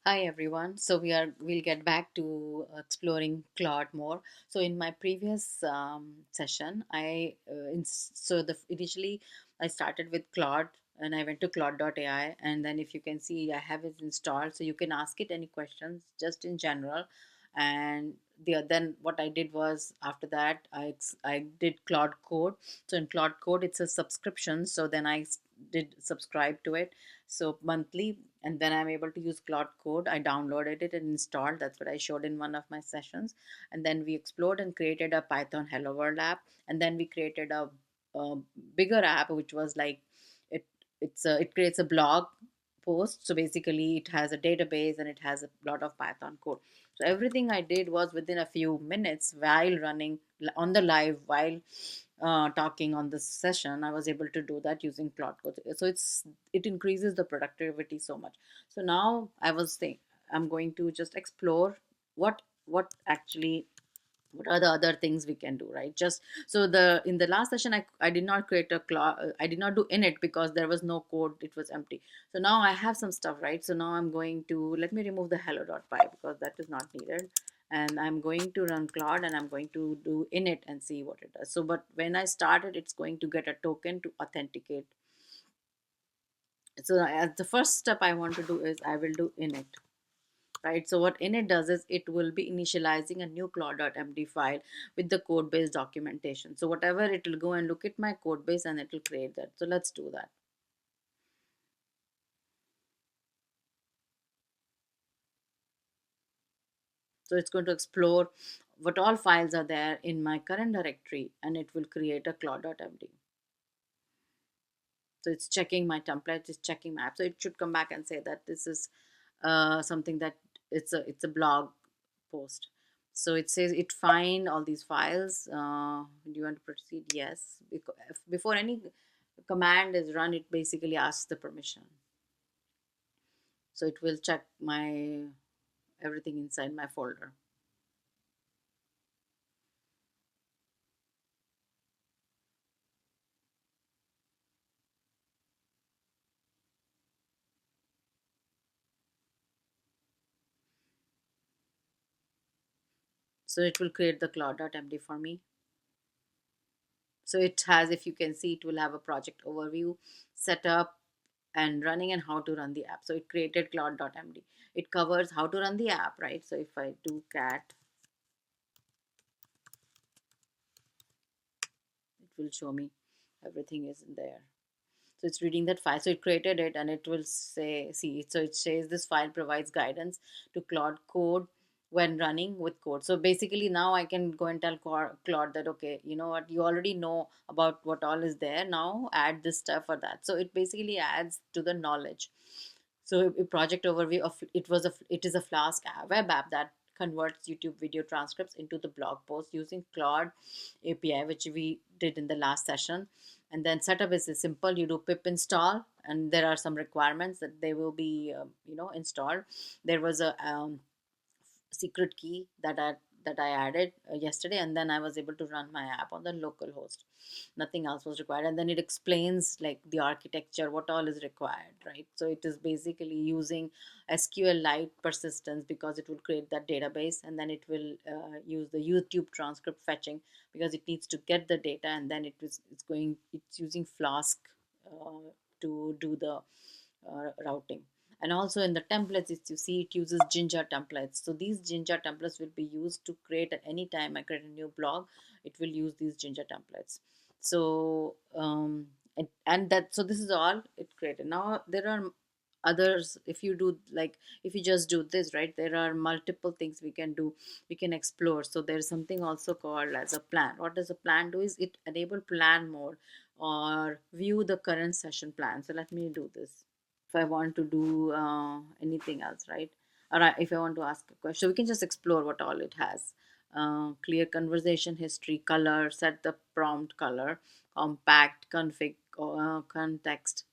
Hi everyone. We'll get back to exploring Claude more. So in my previous session, initially I started with Claude and I went to Claude.ai, and then if you can see I have it installed, so you can ask it any questions just in general. And then what I did was, after that I did Claude Code. So in Claude Code it's a subscription. So then did subscribe to it, so monthly, and then I'm able to use Claude Code. I downloaded it and installed. That's what I showed in one of my sessions. And then we explored and created a Python Hello World app. And then we created a bigger app, which was like it. It creates a blog post. So basically, it has a database and it has a lot of Python code. So everything I did was within a few minutes while running on the live, while talking on this session. I was able to do that using Claude Code. So it increases the productivity so much. So now I was saying I'm going to just explore what actually, what are the other things we can do, right? Just so the in the last session, I did not create a I did not do init because there was no code, it was empty. So now I have some stuff, right? So now I'm going to, let me remove the hello.py because that is not needed, and I'm going to run Claude and I'm going to do init and see what it does. So but when I started, it's going to get a token to authenticate. So as the first step I want to do is I will do init, right? So what init does is it will be initializing a new claude.md file with the code base documentation. So whatever, it will go and look at my code base and it will create that. So let's do that. So it's going to explore what all files are there in my current directory and it will create a claude.md. So it's checking my templates, it's checking my app. So it should come back and say that this is something that it's a blog post. So it says it find all these files. Do you want to proceed? Yes. Because before any command is run, it basically asks the permission. So it will check my everything inside my folder. So it will create the claude.md for me. So it has, if you can see, it will have a project overview, setup, and running, and how to run the app. So it created claude.md. It covers how to run the app, right? So if I do cat, it will show me everything is in there. So it's reading that file. So it created it and it will say, see, so it says this file provides guidance to Claude Code when running with code. So basically now I can go and tell Claude that, okay, you know what, you already know about what all is there. Now add this stuff or that. So it basically adds to the knowledge. So a project overview of it is a Flask web app that converts YouTube video transcripts into the blog post using Claude API, which we did in the last session. And then setup is simple. You do pip install, and there are some requirements that they will be installed. There was a secret key that I added yesterday, and then I was able to run my app on the local host. Nothing else was required, and then it explains like the architecture, what all is required, right? So it is basically using SQLite persistence because it will create that database, and then it will use the YouTube transcript fetching because it needs to get the data, and then it's using Flask uh, to do the routing. And also in the templates, if you see, it uses Ginger templates. So these Ginger templates will be used to create, at any time I create a new blog, it will use these Ginger templates. So and that, so this is all it created. Now there are others. If you do, like, if you just do this, right, there are multiple things we can do, we can explore. So there's something also called as a plan. What does a plan do is it enable plan mode or view the current session plan. So let me do this. If I want to do anything else, right? Or if I want to ask a question, we can just explore what all it has. Clear conversation history, color, set the prompt color, compact, config, context,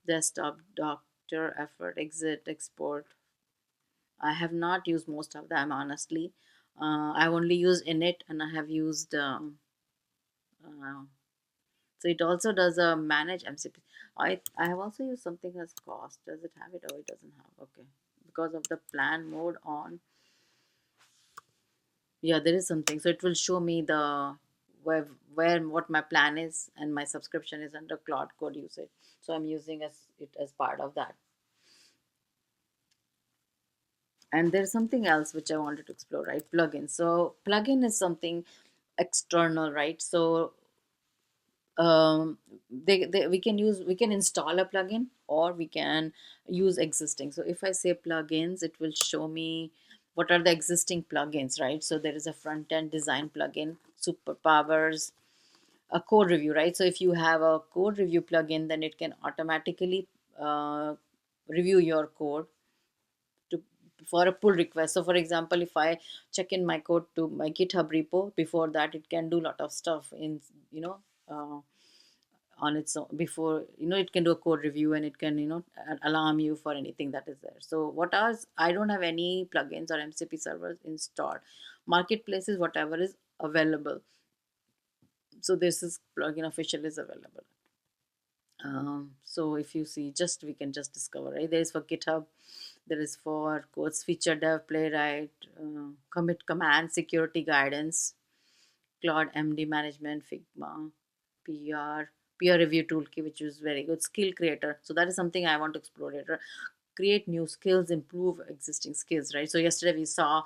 desktop, doctor, effort, exit, export. I have not used most of them, honestly. I've only used init, and I have used uh, so it also does a manage MCP. I have also used something as cost. Does it have it? Oh, it doesn't have. Okay. because of the plan mode on. Yeah, there is something. So it will show me the where what my plan is, and my subscription is under Claude Code usage. So I'm using it as part of that. And there's something else which I wanted to explore, right? Plugin. So plugin is something external, right? So we can install a plugin, or we can use existing. So if I say plugins, it will show me what are the existing plugins, right? So there is a front end design plugin, superpowers, a code review, right? So if you have a code review plugin, then it can automatically uh, review your code to for a pull request. So for example, if I check in my code to my GitHub repo, before that it can do a lot of stuff in, you know, on its own. Before, you know, it can do a code review, and it can, you know, alarm you for anything that is there. So what else? I don't have any plugins or MCP servers installed. Marketplaces, whatever is available. So this is plugin official is available. So if you see, just we can just discover, right? There is for GitHub, there is for codes feature dev playwright, commit command security guidance, Claude MD management, Figma, PR, peer review toolkit, which is very good. Skill creator. So that is something I want to explore later. Create new skills, improve existing skills, right? So yesterday we saw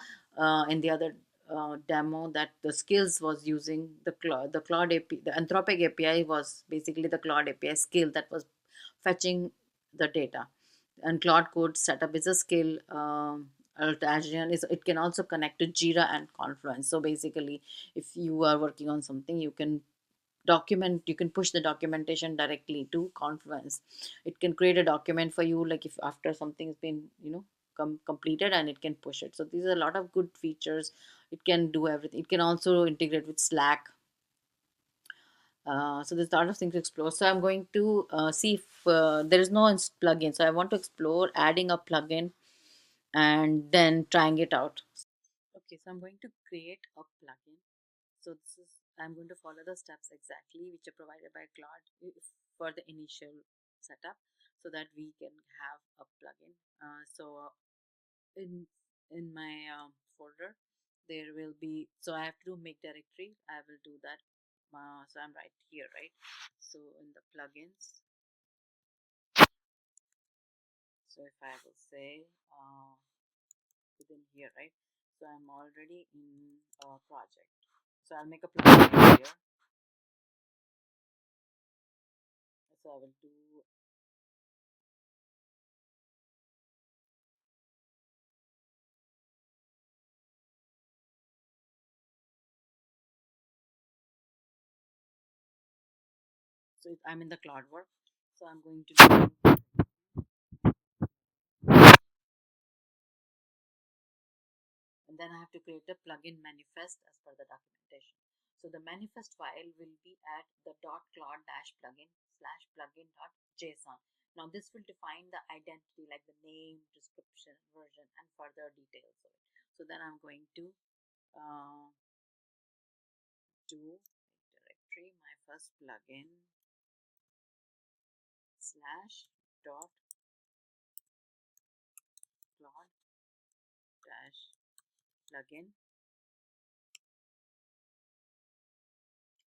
in the other demo that the skills was using the Claude API, the Anthropic API was basically the Claude API skill that was fetching the data. And Claude Code setup is a skill. Altagian is, it can also connect to Jira and Confluence. So basically, if you are working on something, you can push the documentation directly to Confluence. It can create a document for you, like if after something's been, you know, completed, and it can push it. So these are a lot of good features. It can do everything. It can also integrate with Slack. So there's a lot of things to explore. So I'm going to see if there is no plugin. So I want to explore adding a plugin and then trying it out. Okay, so I'm going to create a plugin. So this is, I'm going to follow the steps exactly which are provided by Claude for the initial setup, so that we can have a plugin. So in my folder, there will be, so I have to do make directory. I will do that. So I'm right here, right? So in the plugins, so if I will say within here, right? So I'm already in a project. So I'll make a plugin here. So I will do, so I'm in the Cloud work. So I'm going to do, and then I have to create a plugin manifest as per the documentation. So the manifest file will be at the .claude-plugin slash plugin.json. Now this will define the identity, like the name, description, version, and further details of it. So then I'm going to do directory my first plugin slash dot Claude dash plugin,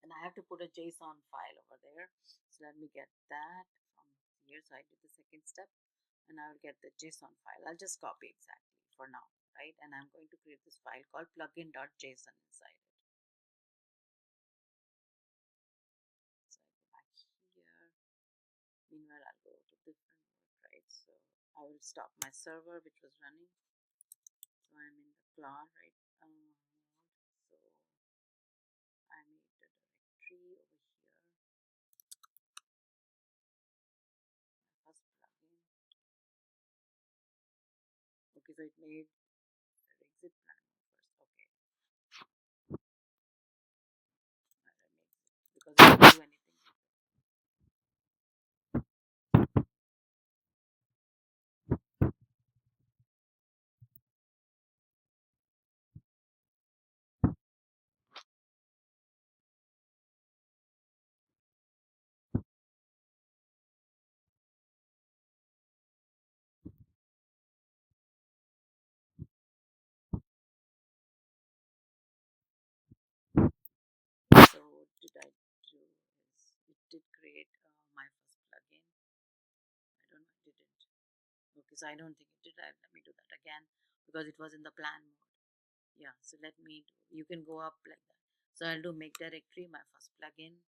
and I have to put a JSON file over there. So let me get that from here. So I did the second step, and I will get the JSON file. I'll just copy exactly for now, right? And I'm going to create this file called plugin.json inside it. So I go back here. Meanwhile, I'll go to different work, right? So I will stop my server which was running. So I'm in the Claude, right? So I made the directory over here. My first plugin. Okay, so it made the exit plan first. Okay, let me exit because I didn't do anything. So I don't think it did. Let me do that again because it was in the plan mode. Yeah, so let me do, you can go up like that. So I'll do make directory, my first plugin. Do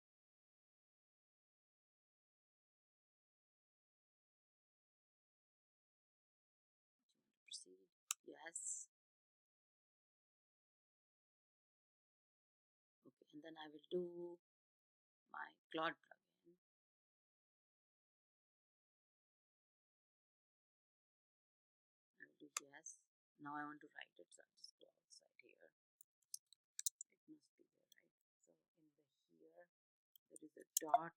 you want to proceed? Yes. Okay, and then I will do my Claude plugin. I will do yes. Now I want to write it, so I'll just go outside here. It must be here, right? So in the here, there is a dot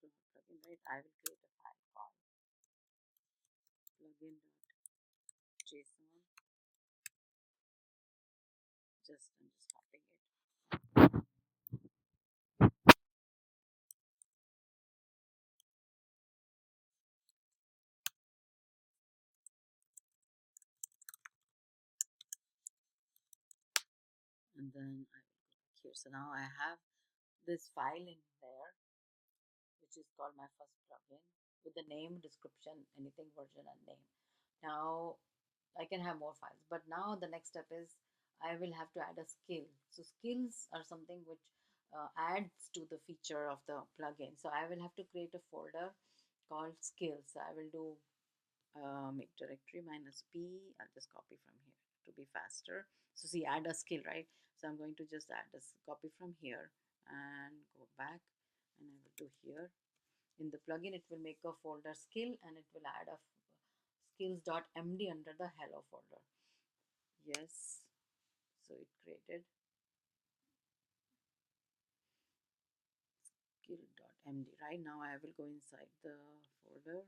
Claude plugin, right? I will create a file called plugin.json. I'm just copying it. And then I will go back here. So now I have this file in there, which is called my first plugin with the name, description, anything, version, and name. Now I can have more files, but now the next step is I will have to add a skill. So skills are something which adds to the feature of the plugin. So I will have to create a folder called skills. So I will do make directory minus p. I'll just copy from here to be faster. So see, add a skill, right? So I'm going to just add a copy from here and go back, and I will do here. In the plugin, it will make a folder skill, and it will add a skills.md under the hello folder. Yes, so it created skill.md. Right now I will go inside the folder.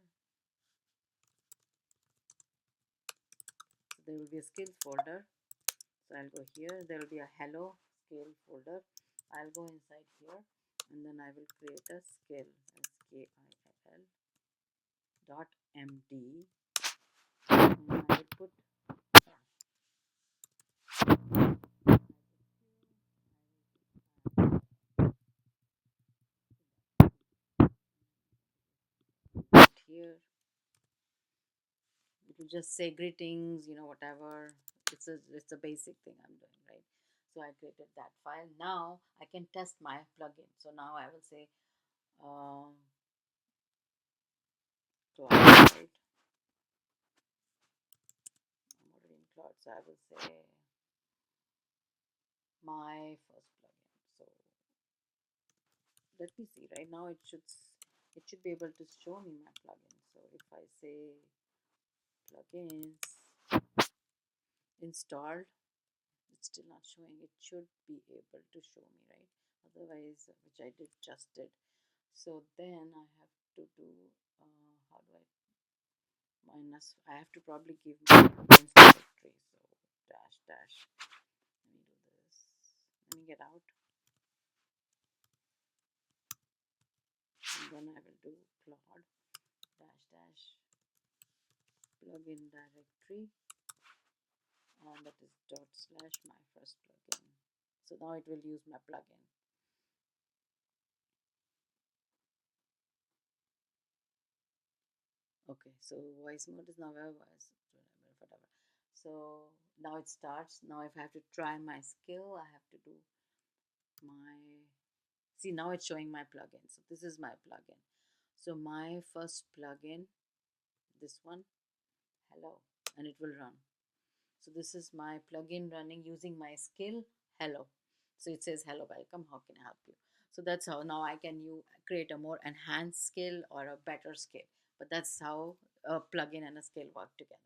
So there will be a skill folder. So I'll go here. There will be a hello skill folder. I'll go inside here, and then I will create a skill, skill dot md, and I will put here. It will just say greetings, whatever. It's a basic thing I'm doing, right? So I created that file. Now I can test my plugin. So now I will say Claude, right? I'm already in Claude, so I will say my first plugin. So let me see. Right now it should be able to show me my plugin. So if I say plugins installed, it's still not showing. It should be able to show me, right? Otherwise, which I just did. So then I have to do how do I minus, I have to probably give my plugins directory. So dash dash, let me do this, let me get out, and then I will do Claude dash dash plugin directory, and that is dot slash my first plugin. So now it will use my plugin. Okay, so voice mode is now voice, whatever. So now it starts. Now if I have to try my skill, I have to do my, see, now it's showing my plugin. So this is my plugin. So my first plugin, this one, hello, and it will run. So this is my plugin running using my skill, hello. So it says hello, welcome, how can I help you? So that's how now I can create a more enhanced skill or a better skill. But that's how a plugin and a skill work together.